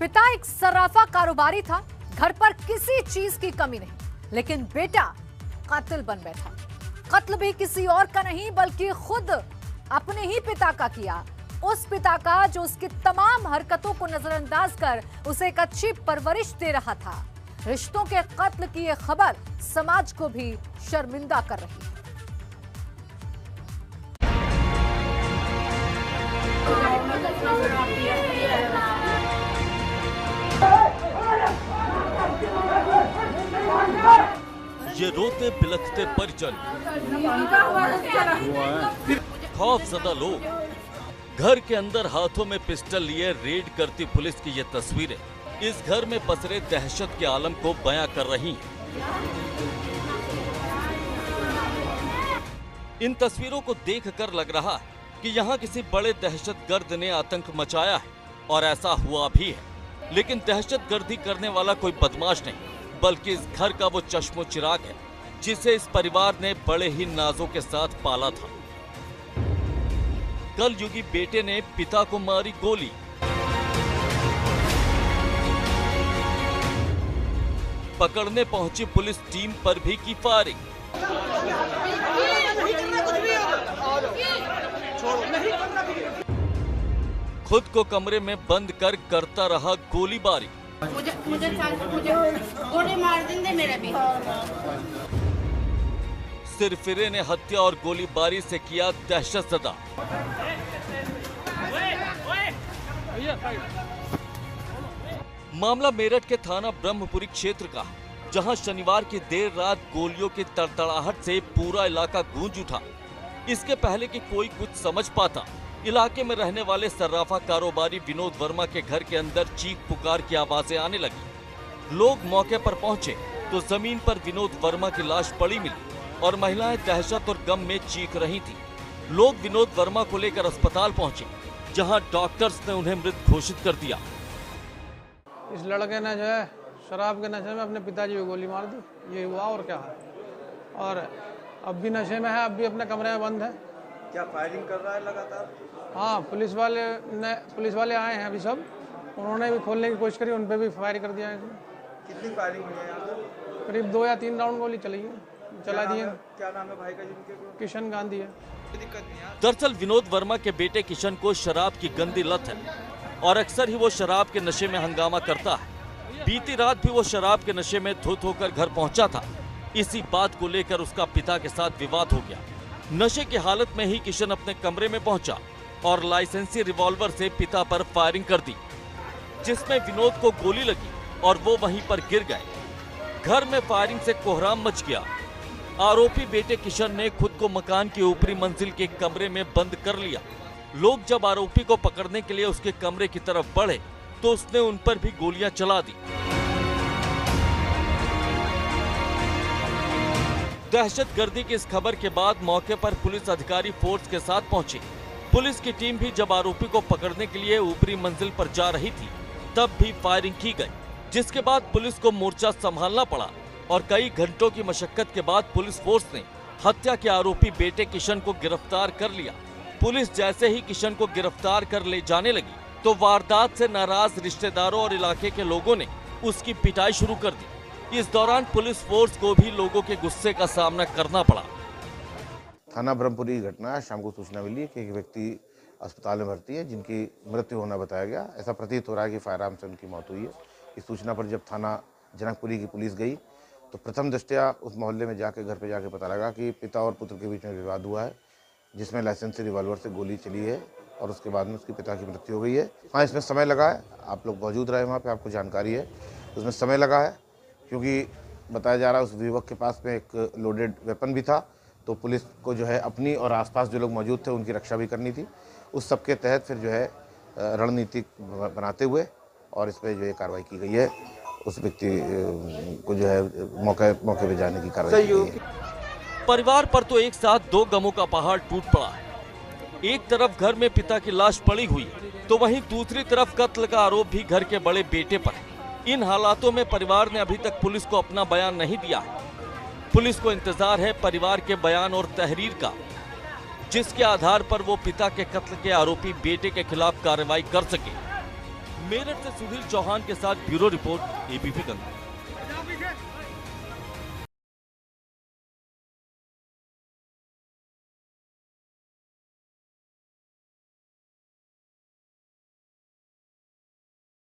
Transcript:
पिता एक सर्राफा कारोबारी था, घर पर किसी चीज की कमी नहीं, लेकिन बेटा कातिल बन बैठा। कत्ल भी किसी और का नहीं बल्कि खुद अपने ही पिता का किया। उस पिता का जो उसकी तमाम हरकतों को नजरअंदाज कर उसे एक अच्छी परवरिश दे रहा था। रिश्तों के कत्ल की यह खबर समाज को भी शर्मिंदा कर रही है। ये रोते बिलखते परिजन, खौफजदा लोग, घर के अंदर हाथों में पिस्टल लिए रेड करती पुलिस की ये तस्वीरें इस घर में पसरे दहशत के आलम को बयां कर रही हैं। इन तस्वीरों को देखकर लग रहा है कि यहाँ किसी बड़े दहशतगर्द ने आतंक मचाया है, और ऐसा हुआ भी है। लेकिन दहशतगर्दी करने वाला कोई बदमाश नहीं, बल्कि इस घर का वो चश्मो चिराग है जिसे इस परिवार ने बड़े ही नाजों के साथ पाला था। कल युगी बेटे ने पिता को मारी गोली। पकड़ने पहुंची पुलिस टीम पर भी की फायरिंग। खुद को कमरे में बंद कर करता रहा गोलीबारी। मुझे गोली मार देंगे मेरे भी। सिरफिरे ने हत्या और गोलीबारी से किया दहशतज़दा। मामला मेरठ के थाना ब्रह्मपुरी क्षेत्र का, जहां शनिवार की देर रात गोलियों की तड़तड़ाहट से पूरा इलाका गूंज उठा। इसके पहले कि कोई कुछ समझ पाता, इलाके में रहने वाले सर्राफा कारोबारी विनोद वर्मा के घर के अंदर चीख पुकार की आवाजें आने लगी। लोग मौके पर पहुंचे तो जमीन पर विनोद वर्मा की लाश पड़ी मिली और महिलाएं दहशत और गम में चीख रही थी। लोग विनोद वर्मा को लेकर अस्पताल पहुंचे, जहां डॉक्टर्स ने उन्हें मृत घोषित कर दिया। इस लड़के ने जो है शराब के नशे में अपने पिताजी को गोली मार दी, ये हुआ और क्या है। और अब भी नशे में है, अब भी अपने कमरे में बंद है। क्या फायरिंग कर रहा है लगातार? हाँ, पुलिस वाले आए हैं अभी सब, उन्होंने भी खोलने की कोशिश करी, उन पे भी फायर कर दिया है। कितनी फायरिंग हुई है यहाँ पर? करीब 2 या 3 राउंड गोली चला दिए। क्या नाम है भाई का जिनके? किशन गांधी है। दरअसल विनोद वर्मा के बेटे किशन को शराब की गंदी लत है और अक्सर ही वो शराब के नशे में हंगामा करता है। बीती रात भी वो शराब के नशे में धुत होकर घर पहुंचा था। इसी बात को लेकर उसका पिता के साथ विवाद हो गया। नशे की हालत में ही किशन अपने कमरे में पहुंचा और लाइसेंसी रिवॉल्वर से पिता पर फायरिंग कर दी, जिसमें विनोद को गोली लगी और वो वहीं पर गिर गए। घर में फायरिंग से कोहराम मच गया। आरोपी बेटे किशन ने खुद को मकान की ऊपरी मंजिल के कमरे में बंद कर लिया। लोग जब आरोपी को पकड़ने के लिए उसके कमरे की तरफ बढ़े तो उसने उन पर भी गोलियां चला दी। दहशतगर्दी की इस खबर के बाद मौके पर पुलिस अधिकारी फोर्स के साथ पहुंचे। पुलिस की टीम भी जब आरोपी को पकड़ने के लिए ऊपरी मंजिल पर जा रही थी, तब भी फायरिंग की गई, जिसके बाद पुलिस को मोर्चा संभालना पड़ा और कई घंटों की मशक्कत के बाद पुलिस फोर्स ने हत्या के आरोपी बेटे किशन को गिरफ्तार कर लिया। पुलिस जैसे ही किशन को गिरफ्तार कर ले जाने लगी तो वारदात से नाराज रिश्तेदारों और इलाके के लोगों ने उसकी पिटाई शुरू कर दी। इस दौरान पुलिस फोर्स को भी लोगों के गुस्से का सामना करना पड़ा। थाना ब्रह्मपुरी की घटना है। शाम को सूचना मिली कि एक व्यक्ति अस्पताल में भर्ती है, जिनकी मृत्यु होना बताया गया। ऐसा प्रतीत हो रहा है कि फायरआर्म से उनकी मौत हुई है। इस सूचना पर जब थाना जनकपुरी की पुलिस गई तो प्रथम दृष्टया उस मोहल्ले में जाके घर पे जाके पता लगा कि पिता और पुत्र के बीच में विवाद हुआ है, जिसमें लाइसेंसी रिवॉल्वर से गोली चली है और उसके बाद में उसके पिता की मृत्यु हो गई है। हाँ, इसमें समय लगा है। आप लोग मौजूद रहे वहाँ पे, आपको जानकारी है। उसमें समय लगा है क्योंकि बताया जा रहा है उस युवक के पास में एक लोडेड वेपन भी था, तो पुलिस को जो है अपनी और आसपास जो लोग मौजूद थे उनकी रक्षा भी करनी थी। उस सब के तहत फिर जो है रणनीति बनाते हुए और इस पर जो है कार्रवाई की गई है। उस व्यक्ति को जो है मौके पे जाने की कार्रवाई की गई है। परिवार पर तो एक साथ 2 गमों का पहाड़ टूट पड़ा है। एक तरफ घर में पिता की लाश पड़ी हुई है, तो वहीं दूसरी तरफ कत्ल का आरोप भी घर के बड़े बेटे पर है। इन हालातों में परिवार ने अभी तक पुलिस को अपना बयान नहीं दिया है। पुलिस को इंतजार है परिवार के बयान और तहरीर का, जिसके आधार पर वो पिता के कत्ल के आरोपी बेटे के खिलाफ कार्रवाई कर सके। मेरठ से सुधीर चौहान के साथ ब्यूरो रिपोर्ट, एबीपी गंगा।